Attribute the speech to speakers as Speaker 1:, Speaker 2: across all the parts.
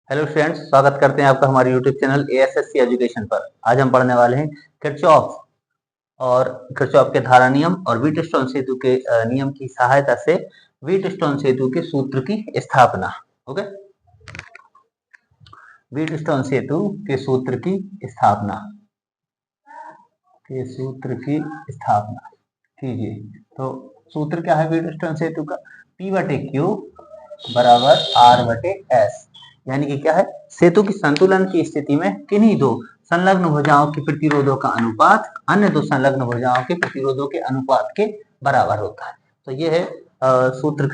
Speaker 1: Hello students, स्वागत करते हैं आपका हमारे यूट्यूब चैनल एएसएससी एजुकेशन पर। आज हम पढ़ने वाले हैं किरचॉफ और किरचॉफ के धारा नियम और व्हीटस्टोन सेतु के नियम की सहायता से व्हीटस्टोन सेतु के सूत्र की स्थापना। ओके, व्हीटस्टोन सेतु के सूत्र की स्थापना कीजिए। तो सूत्र क्या है व्हीटस्टोन सेतु का? P/Q बराबर R/S, यानी कि क्या है, सेतु की संतुलन की स्थिति में किन्हीं दो संलग्न भुजाओं के प्रतिरोधों का अनुपात अन्य दो संलग्न भुजाओं के प्रतिरोधों के अनुपात के बराबर होता है। तो ये है सूत्र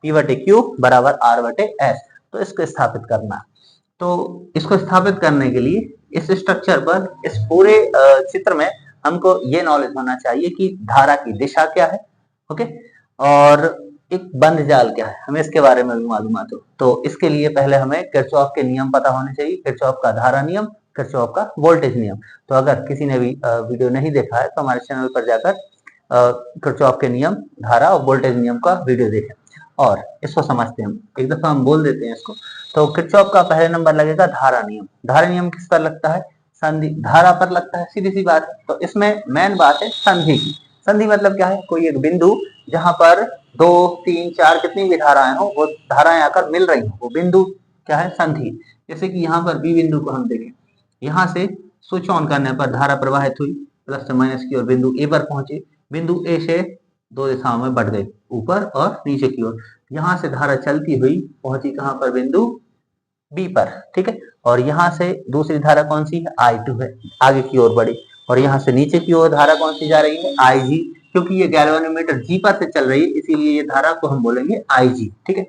Speaker 1: P/Q बराबर R/S। तो इसको स्थापित करना, तो इसको स्थापित करने के लिए इस स्ट्रक्चर पर, इस पूरे चित्र में हमको ये नॉलेज होना चाहिए कि धारा की दिशा क्या है। ओके, और एक बंद जाल क्या है, हमें इसके बारे में भी मालूमात हो। तो इसके लिए पहले हमें किरचॉफ के नियम पता होने चाहिए, किरचॉफ का धारा नियम, किरचॉफ का वोल्टेज नियम। तो अगर किसी ने भी वीडियो नहीं देखा है तो हमारे चैनल पर जाकर किरचॉफ के नियम, धारा और वोल्टेज नियम का वीडियो देखें और इसको समझते हैं। एक दफा हम बोल देते हैं इसको। तो किरचॉफ का पहले नंबर लगेगा धारा नियम। धारा नियम किस पर लगता है? संधि धारा पर लगता है, सीधी सी बात है। तो इसमें मेन बात है संधि की। संधि मतलब क्या है? कोई एक बिंदु जहां पर 2, 3, 4 कितनी भी धाराएं हो, वो धाराएं आकर मिल रही हो, वो बिंदु क्या है? संधि। जैसे कि यहाँ पर बी बिंदु को हम देखें, यहाँ से स्विच ऑन करने पर धारा प्रवाहित हुई प्लस से माइनस की ओर, बिंदु ए पर पहुंचे। बिंदु ए से दो दिशाओं में बढ़ गई, ऊपर और नीचे की ओर। यहाँ से धारा चलती हुई पहुंची कहां पर? बिंदु बी पर, ठीक है। और यहाँ से दूसरी धारा कौन सी है? I2 है, आगे की ओर बढ़ी। और यहाँ से नीचे की ओर धारा कौन सी जा रही है? IG। क्योंकि ये गैल्वेनोमीटर G पर से चल रही है, इसीलिए ये धारा को हम बोलेंगे IG, ठीक है।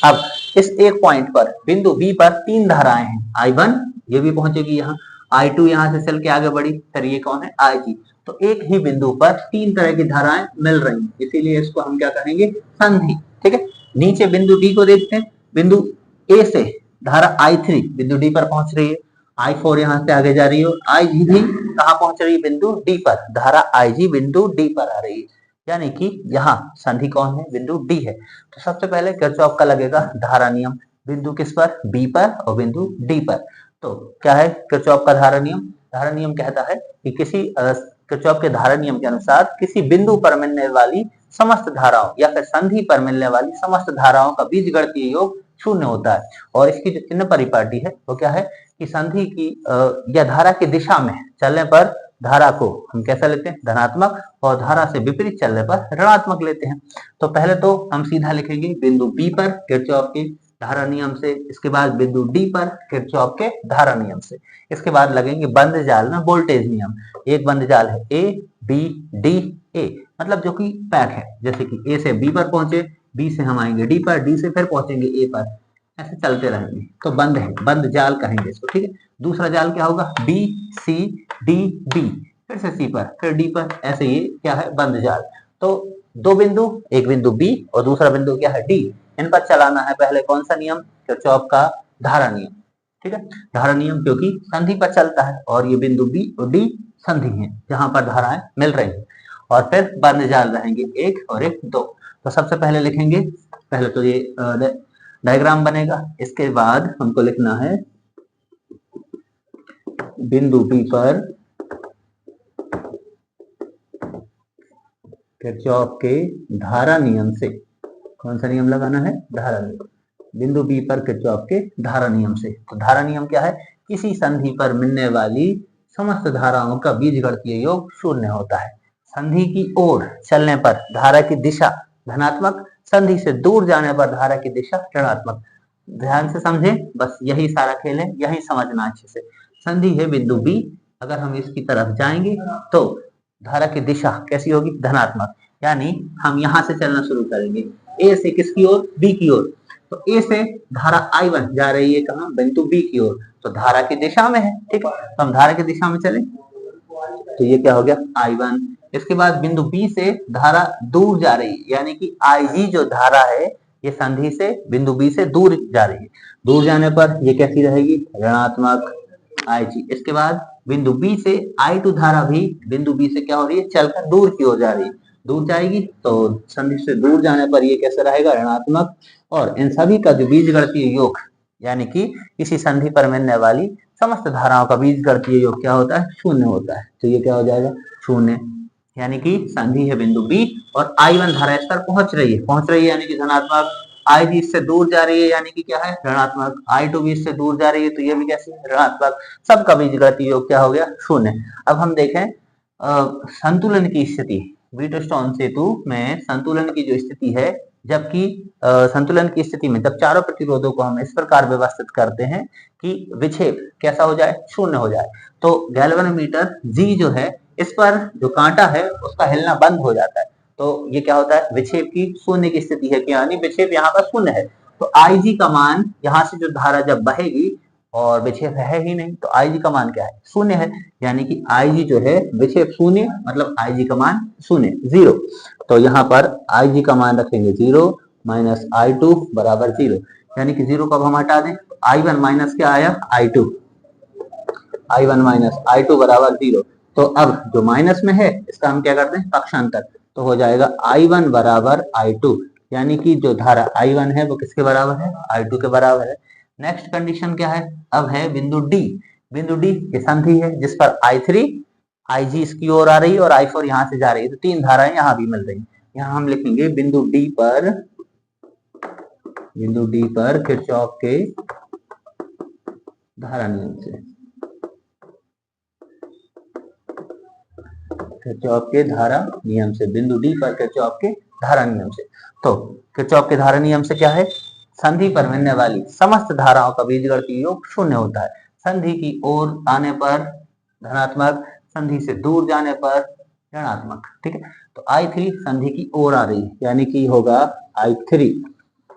Speaker 1: अब इस एक पॉइंट पर बिंदु बी पर तीन धाराएं हैं, I1 ये भी पहुंचेगी यहाँ, I2 यहाँ से चल के आगे बढ़ी, फिर ये कौन है? IG। तो एक ही बिंदु पर तीन तरह की धाराएं मिल रही हैं, इसीलिए इसको हम क्या कहेंगे? संधि, ठीक है। नीचे बिंदु डी को देखते हैं। बिंदु ए से धारा I3 बिंदु डी पर पहुंच रही है, I4 यहाँ से आगे जा रही है, और IG भी कहाँ पहुंच रही है? बिंदु डी पर। धारा IG बिंदु डी पर आ रही है, यानी कि यहाँ संधि कौन है? बिंदु डी है। तो सबसे पहले किरचॉफ का लगेगा धारा नियम, बिंदु किस पर? बी पर और बिंदु डी पर। तो क्या है किरचॉफ का धारा नियम? धारा नियम कहता है कि किरचॉफ के धारा नियम के अनुसार किसी बिंदु पर मिलने वाली समस्त धाराओं या फिर संधि पर मिलने वाली समस्त धाराओं का बीजगणितीय योग शून्य होता है। और इसकी जो चिन्ह परिपाटी है वो क्या है कि संधि की या धारा की दिशा में चलने पर धारा को हम कैसा लेते हैं? धनात्मक, और धारा से विपरीत चलने पर ऋणात्मक लेते हैं। तो पहले तो हम सीधा लिखेंगे बिंदु बी पर किरचॉफ के धारा नियम से, इसके बाद बिंदु डी पर किरचॉफ के धारा नियम से, इसके बाद लगेंगे बंद जाल में वोल्टेज नियम। एक बंद जाल है ए बी डी ए, मतलब जो कि पैक है, जैसे कि ए से बी पर पहुंचे, बी से हम आएंगे डी पर, डी से फिर पहुंचेंगे ए पर, ऐसे चलते रहेंगे। तो बंद है, बंद जाल कहेंगे इसको, ठीक है। दूसरा जाल क्या होगा? बी सी डी बी, फिर से सी पर, फिर डी पर, ऐसे ये क्या है? बंद जाल। तो दो बिंदु, एक बिंदु बी और दूसरा बिंदु क्या है? डी, इन पर चलाना है पहले कौन सा नियम? किरचॉफ का धारा नियम, ठीक है। धारा नियम क्योंकि संधि पर चलता है और ये बिंदु बी और डी संधि है जहां पर धाराएं मिल रही हैं। और फिर बंद जाल रहेंगे एक और एक दो। तो सबसे पहले लिखेंगे, पहले तो ये डायग्राम बनेगा, इसके बाद हमको लिखना है बिंदु बी पर किरचॉफ के धारा नियम से, कौन सा नियम लगाना है? धारा नियम। बिंदु बी पर किरचॉफ के धारा नियम से। तो धारा नियम क्या है? किसी संधि पर मिलने वाली समस्त धाराओं का बीजगणितीय योग शून्य होता है। संधि की ओर चलने पर धारा की दिशा धनात्मक, संधि से दूर जाने पर धारा की दिशा ऋणात्मक। ध्यान से समझें, बस यही सारा खेल है, यही समझना अच्छे से। संधि है बिंदु बी, अगर हम इसकी तरफ जाएंगे तो धारा की दिशा कैसी होगी? धनात्मक, यानी हम यहां से चलना शुरू करेंगे, ए से किसकी ओर? बी की ओर। तो ए से धारा I1 जा रही है कहां? बिंदु बी की ओर, तो धारा की दिशा में है, ठीक है। तो हम धारा की दिशा में चले, तो ये क्या हो गया? I1। इसके बाद बिंदु बी से धारा दूर जा रही है, यानी कि IG जो धारा है ये संधि से बिंदु बी से दूर जा रही है। दूर जाने पर ये कैसी रहेगी? ऋणात्मक IG। इसके बाद बिंदु बी से I2 धारा भी बिंदु बी से क्या हो रही है? चलकर दूर की ओर जा रही है, दूर जाएगी, तो संधि से दूर जाने पर ये कैसे रहेगा? ऋणात्मक। और इन सभी का जो बीजगणितीय योग यानी कि किसी संधि पर मिलने वाली समस्त धाराओं का बीजगणितीय योग क्या होता है, शून्य होता है। तो ये क्या हो जाएगा, शून्य। यानी कि संधि है बिंदु बी और I1 धारा इस पर पहुंच रही है यानी कि धनात्मक, I इससे दूर जा रही है यानी कि क्या है, ऋणात्मक, I2 भी इससे दूर जा रही है तो ये भी कैसे, ऋणात्मक। सबका बीजगणितीय योग क्या हो गया, शून्य। अब हम देखें संतुलन की स्थिति, व्हीटस्टोन सेतु में संतुलन की जो स्थिति है, जबकि संतुलन की स्थिति में जब चारों प्रतिरोधों को हम इस प्रकार व्यवस्थित करते हैं कि विक्षेप कैसा हो जाए, शून्य हो जाए, तो गैल्वेनोमीटर G जो है इस पर जो कांटा है उसका हिलना बंद हो जाता है। तो ये क्या होता है, विक्षेप की शून्य की स्थिति है, यानी विक्षेप यहाँ पर शून्य है। तो IG का मान, यहाँ से जो धारा जब बहेगी और विक्षेप है ही नहीं, तो IG का मान क्या है, शून्य है। यानी कि IG जो है विक्षेप शून्य, मतलब IG का मान शून्य, जीरो। तो यहाँ पर IG का मान रखेंगे जीरो माइनस I2 बराबर जीरो। यानी कि जीरो को अब हम हटा दें, I1 माइनस क्या आया, I2, I1 माइनस I2 बराबर जीरो। तो अब जो माइनस में है इसका हम क्या करते हैं, पक्षांतर, तो हो जाएगा I1 बराबर I2, यानी कि जो धारा I1 है वो किसके बराबर है, I2 के बराबर है। नेक्स्ट कंडीशन क्या है, अब है बिंदु डी। बिंदु डी ये संधि है जिस पर I3 IG इसकी ओर आ रही है और I4 यहाँ से जा रही है, तो तीन धाराएं यहाँ भी मिल रही है। यहाँ हम लिखेंगे बिंदु डी पर किरचॉफ के धारा नियम से, किरचॉफ के धारा नियम से, बिंदु डी पर किरचॉफ के धारा नियम से। तो किरचॉफ के धारा नियम से क्या है, संधि पर मिलने वाली समस्त धाराओं का बीजगणितीय योग शून्य होता है। संधि की ओर आने पर धनात्मक, संधि से दूर जाने पर ऋणात्मक, ठीक है। तो I3 संधि की ओर आ रही है यानी कि होगा I3।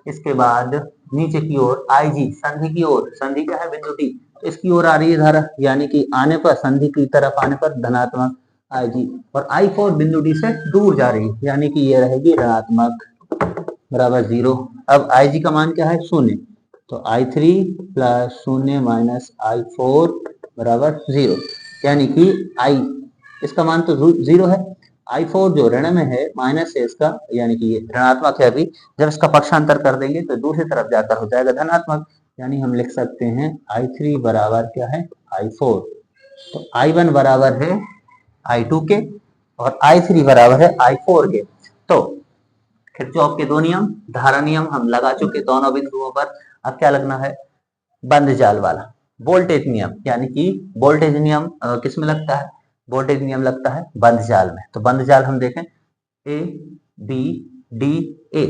Speaker 1: इसके बाद नीचे की ओर IG संधि की ओर, संधि क्या है, बिंदु डी, तो इसकी ओर आ रही है धारा, यानी कि आने पर, संधि की तरफ आने पर धनात्मक IG, और I4 बिंदु डी से दूर जा रही है यानी कि ये रहेगी ऋणात्मक, बराबर जीरो। अब IG का मान क्या है, शून्य, तो I3 प्लस शून्य माइनस I4 बराबर जीरो, यानी कि I इसका मान तो जीरो है, I4 जो ऋण में है माइनस है इसका, यानी कि ये ऋणात्मक है अभी, जब इसका पक्षांतर कर देंगे तो दूसरी तरफ जाकर हो जाएगा धनात्मक, यानी हम लिख सकते हैं I3 बराबर क्या है, I4। तो I1 बराबर है I2 के और I3 बराबर है I4 के। तो किरचॉफ के दो नियम, धारा नियम हम लगा चुके दोनों बिंदुओं पर। अब क्या लगना है, बंद जाल वाला वोल्टेज नियम, यानी कि वोल्टेज नियम किस में लगता है, वोल्टेज नियम लगता है बंद जाल में। तो बंद जाल हम देखें, ए बी डी ए,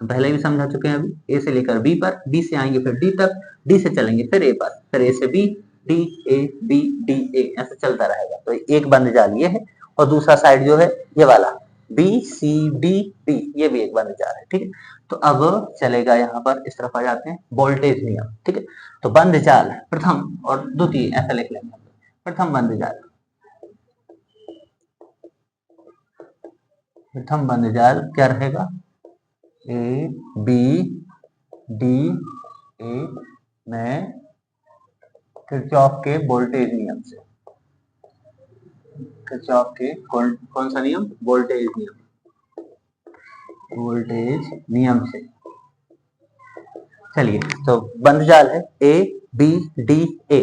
Speaker 1: पहले भी समझा चुके हैं अभी, ए से लेकर बी पर, बी से आएंगे फिर डी तक, डी से चलेंगे फिर ए पर, फिर ए से B, D A B D A, ऐसे चलता रहेगा। तो एक बंद जाल ये है, और दूसरा साइड जो है ये वाला बी सी डी डी, ये भी एक बंद जाल है, ठीक है। तो अब चलेगा यहाँ पर, इस तरफ आ जाते हैं, वोल्टेज नियम, ठीक है। तो बंद जाल प्रथम और द्वितीय ऐसा लिख लेंगे। प्रथम बंद जाल, प्रथम बंद जाल क्या रहेगा, ए बी डी ए में किरचॉफ के वोल्टेज नियम से, किरचॉफ के कौन सा नियम, वोल्टेज नियम, वोल्टेज नियम से। चलिए, तो बंद जाल है ए बी डी ए,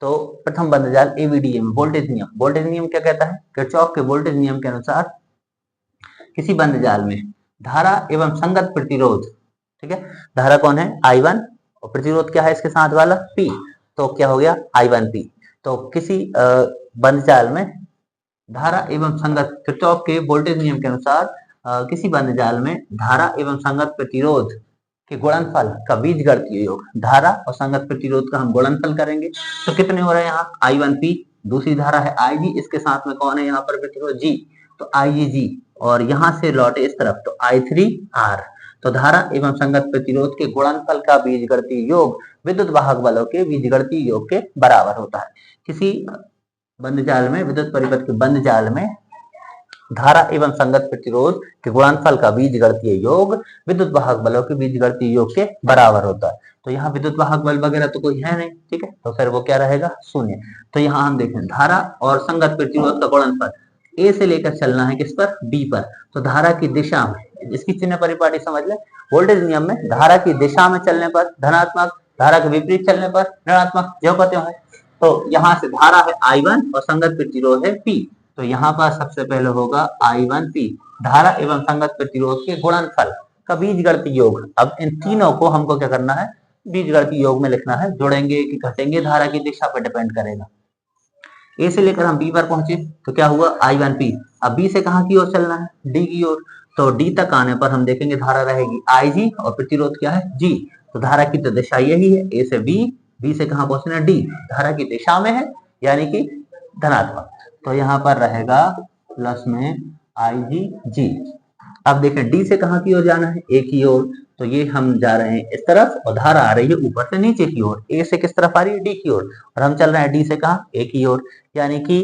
Speaker 1: तो प्रथम बंद जाल ए बी डी ए में वोल्टेज नियम, वोल्टेज नियम क्या कहता है, किरचॉफ के वोल्टेज नियम के अनुसार किसी बंद जाल में धारा एवं संगत प्रतिरोध, ठीक है, धारा कौन है I1 और प्रतिरोध क्या है इसके साथ वाला P, तो क्या हो गया I1P। तो किसी बंद जाल में धारा एवं संगत, किरचॉफ के वोल्टेज नियम के अनुसार किसी बंद जाल में धारा एवं संगत प्रतिरोध के गुणनफल का बीजगणितीय योग, धारा और संगत प्रतिरोध का हम गुणनफल करेंगे, तो कितने हो रहे हैं यहाँ I1P, दूसरी धारा है IG, इसके साथ में कौन है यहाँ पर प्रतिरोध G, तो IgG, और यहाँ से लौटे इस तरफ तो I3R। तो धारा एवं संगत प्रतिरोध के गुणनफल का बीजगणितीय योग विद्युत वाहक बलों के बीजगणितीय योग के बराबर होता है। किसी बंद जाल में, विद्युत परिपथ के बंद जाल में धारा एवं संगत प्रतिरोध के गुणनफल का बीजगणितीय योग विद्युत वाहक बलों के बीजगणितीय योग के बराबर होता है। तो यहाँ विद्युत वाहक बल वगैरह तो कोई है नहीं, ठीक है, तो फिर वो क्या रहेगा, शून्य। तो यहाँ हम देखें धारा और संगत प्रतिरोध का गुणनफल, ए से लेकर चलना है किस पर, बी पर, तो धारा की दिशा में, इसकी चिन्ह परिपाटी समझ ले, वोल्टेज नियम में धारा की दिशा में चलने पर धनात्मक, धारा के विपरीत चलने पर ऋणात्मक, जो कहते हैं। तो यहाँ से धारा है I1 और संगत प्रतिरोध है P। तो यहाँ पर सबसे पहले होगा I1P, धारा एवं संगत प्रतिरोध के गुणनफल का बीजगणितीय योग। अब इन तीनों को हमको क्या करना है, बीजगणितीय योग में लिखना है। जोड़ेंगे कि घटेंगे, धारा की दिशा पर डिपेंड करेगा। ए से लेकर हम बी पर पहुंचे तो क्या हुआ I1P। अब बी से कहां की ओर चलना है, डी की ओर। तो डी तक आने पर हम देखेंगे धारा रहेगी IG और प्रतिरोध क्या है G। तो धारा की तो दिशा यही है, ए से बी, बी से कहां पहुंचना है, डी, धारा की दिशा में है यानी कि धनात्मक। तो यहाँ पर रहेगा प्लस में IG। अब देखें डी से कहां की ओर जाना है, ए की ओर। तो ये हम जा रहे हैं इस तरफ और धारा आ रही है ऊपर से नीचे की ओर। ए से किस तरफ आ रही है, डी की ओर, और हम चल रहे हैं डी से कहा, ए की ओर, यानी कि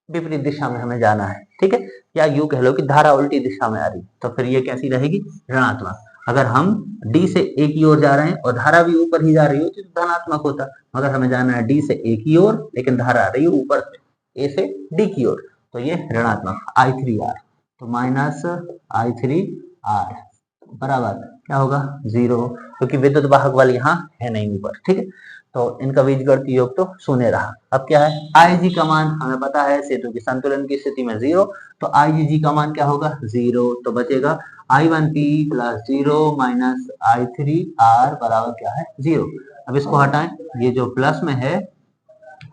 Speaker 1: विपरीत दिशा में हमें जाना है। ठीक है, या यूं कह लो कि धारा उल्टी दिशा में आ रही, तो फिर ये कैसी रहेगी, ऋणात्मक। अगर हम डी से ए की ओर जा रहे हैं और धारा भी ऊपर ही जा रही होती तो धनात्मक होता, मगर हमें जाना है डी से ए की ओर, लेकिन धारा आ रही है ऊपर से ए से डी की ओर, तो ये ऋणात्मक I3R। तो माइनस I3R बराबर क्या होगा, 0, क्योंकि विद्युत वाहक बल यहाँ है नहीं ऊपर। ठीक है, तो इनका बीजगणितीय योग तो शून्य रहा। अब क्या है, IG का मान हमें पता है, सेतु की संतुलन की स्थिति में 0, तो IgG का मान क्या होगा, 0। तो बचेगा I1P प्लस 0 माइनस I3R बराबर क्या है, 0। अब इसको हटाएं, ये जो प्लस में है,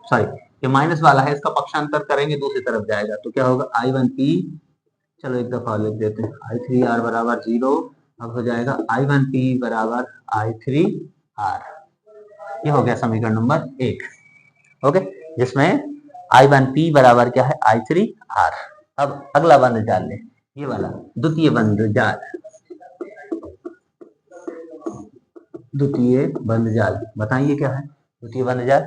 Speaker 1: सॉरी ये माइनस वाला है, इसका पक्षांतर करेंगे दूसरी तरफ जाएगा, तो क्या होगा I1P, चलो एक दफा लिख देते हैं, I3R बराबर 0। अब हो जाएगा I1P बराबर I3R। ये हो गया समीकरण नंबर 1। ओके, जिसमें I1P बराबर क्या है, I3R। अब अगला बंध जाल ले, ये वाला द्वितीय बंध जाल। द्वितीय बंध जाल बताइए क्या है द्वितीय बंध जाल,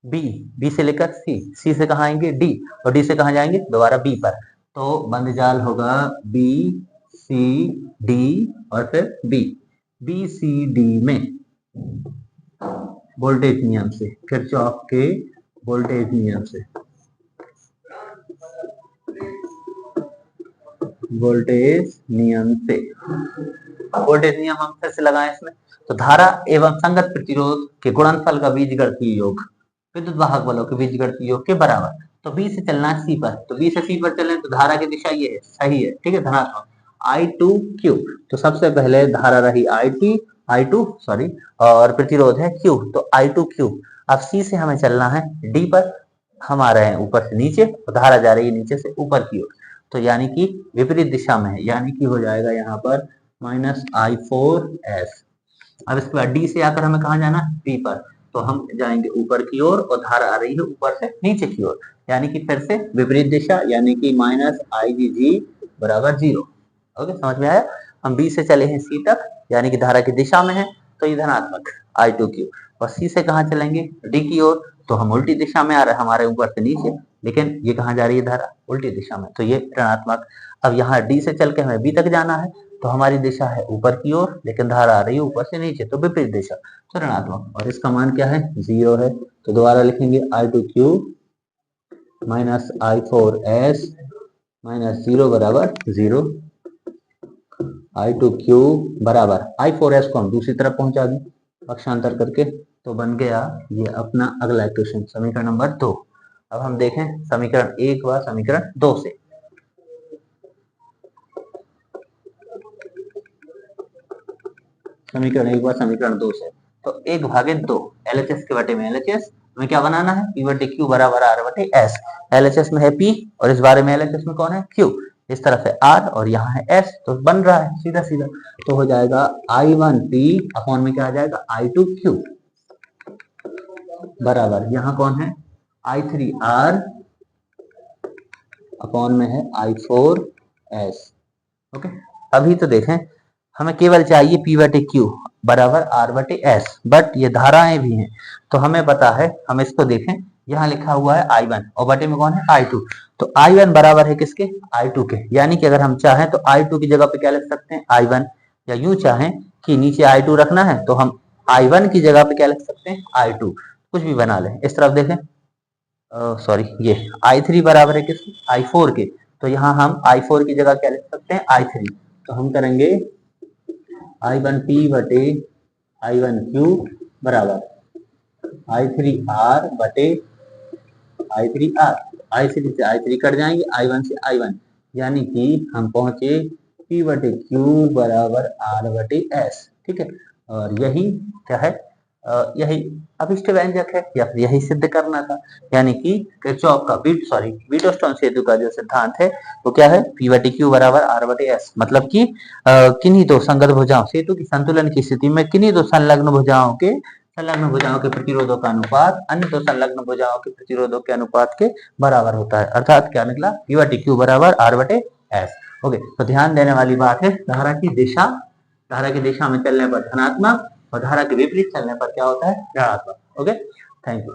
Speaker 1: बी से लेकर सी से कहाँ आएंगे, डी, और डी से कहाँ जाएंगे, दोबारा बी पर। तो बंध जाल होगा बी सी डी और फिर बी सी डी में वोल्टेज नियम से, किरचॉफ के वोल्टेज नियम से, वोल्टेज नियम हम फिर से लगाएं इसमें। तो धारा एवं संगत प्रतिरोध के गुणनफल का बीजगणितीय योग विद्युत वाहक बलों के बीजगणितीय योग के बराबर। तो बी से चलना है सी पर, तो बी से सी पर चलें तो धारा की दिशा ये है, सही है। ठीक है, धनात्मक I2Q। तो सबसे पहले धारा रही I2 सॉरी, और प्रतिरोध है Q, तो I2Q। अब C से हमें चलना है D पर, हम आ रहे हैं ऊपर से नीचे और धारा जा रही है नीचे से ऊपर की ओर, तो यानी कि विपरीत दिशा में है, यानी कि हो जाएगा यहाँ पर माइनस I4S। अब इसके बाद D से आकर हमें कहाँ जाना है, B पर, तो हम जाएंगे ऊपर की ओर और धारा आ रही है ऊपर से नीचे की ओर, यानी कि फिर से विपरीत दिशा, यानी कि माइनस IgG बराबर 0। ओके, समझ में आया। हम बी से चले हैं सी तक, यानी कि धारा की दिशा में है, तो ये धनात्मक I2Q। और सी से कहाँ चलेंगे, डी की ओर, तो हम उल्टी दिशा में आ रहे हैं, हमारे ऊपर से नीचे, लेकिन ये कहाँ जा रही है धारा, उल्टी दिशा में, तो ये ऋणात्मक। अब यहाँ डी से चल के हमें बी तक जाना है, तो हमारी दिशा है ऊपर की ओर, लेकिन धारा आ रही है ऊपर से नीचे, तो विपरीत दिशा, तो ऋणात्मक। और इसका मान क्या है, 0 है। तो दोबारा लिखेंगे I2Q माइनस I4S माइनस 0 बराबर 0। I2Q बराबर I4S को हम दूसरी तरफ पहुंचा दें पक्षांतर करके, तो बन गया ये अपना अगला इक्वेशन, समीकरण नंबर 2। अब हम देखें समीकरण 1 व समीकरण 2 से। समीकरण 1 व समीकरण 2 से, तो 1/2 LHS के बटे में LHS में क्या बनाना है, P बटे Q बराबर R बटे S। LHS में है P और इस बारे में LHS में कौन है, Q। इस तरफ है R और यहाँ है S, तो बन रहा है सीधा सीधा, तो हो जाएगा I1P अपॉन में क्या आ जाएगा, I2Q बराबर, यहाँ कौन है, I3R अपॉन में है I4S। ओके, अभी तो देखें हमें केवल चाहिए P बटे Q बराबर R बटे S, बट ये धाराएं भी हैं, तो हमें पता है, हम इसको देखें, यहाँ लिखा हुआ है I1 और बटे में कौन है, I2। तो I1 बराबर है किसके, I2 के, यानी कि अगर हम चाहें तो I2 की जगह पे क्या लिख सकते हैं, I1, या यूं चाहें कि नीचे I2 रखना है तो हम I1 की जगह पे क्या लिख सकते हैं, I2, कुछ भी बना लें। इस तरफ देखें, सॉरी ये I3 बराबर है किसके, I4 के, तो यहाँ हम I4 की जगह क्या लिख सकते हैं, I3। तो हम करेंगे I1P बटे I1Q बराबर I3R बटे I3R। I3 से I3 कट जाएंगे, I1 से I1, यानी कि हम पहुंचे P बटे Q बराबर R बटे S। ठीक है, और यही क्या है, यही अभिष्ट व्यंजक है या फिर यही सिद्ध करना था। यानी कि किरचॉफ का वीटोस्टोन सेतु का जो सिद्धांत है वो क्या है, P बटे Q बराबर R बटे S। मतलब कि किन्हीं दो संगत भुजाओं, सेतु की संतुलन की स्थिति में किन्हीं दो संलग्न भुजाओं के प्रतिरोधों का अनुपात अन्य दो संलग्न भुजाओं के प्रतिरोधों के अनुपात के बराबर होता है। अर्थात क्या निकला, P बटे Q बराबर R बटे S। ओके, तो ध्यान देने वाली बात है, धारा की दिशा में चलने पर धनात्मक और धारा के विपरीत चलने पर क्या होता है, ऋणात्मक। Okay, thank you.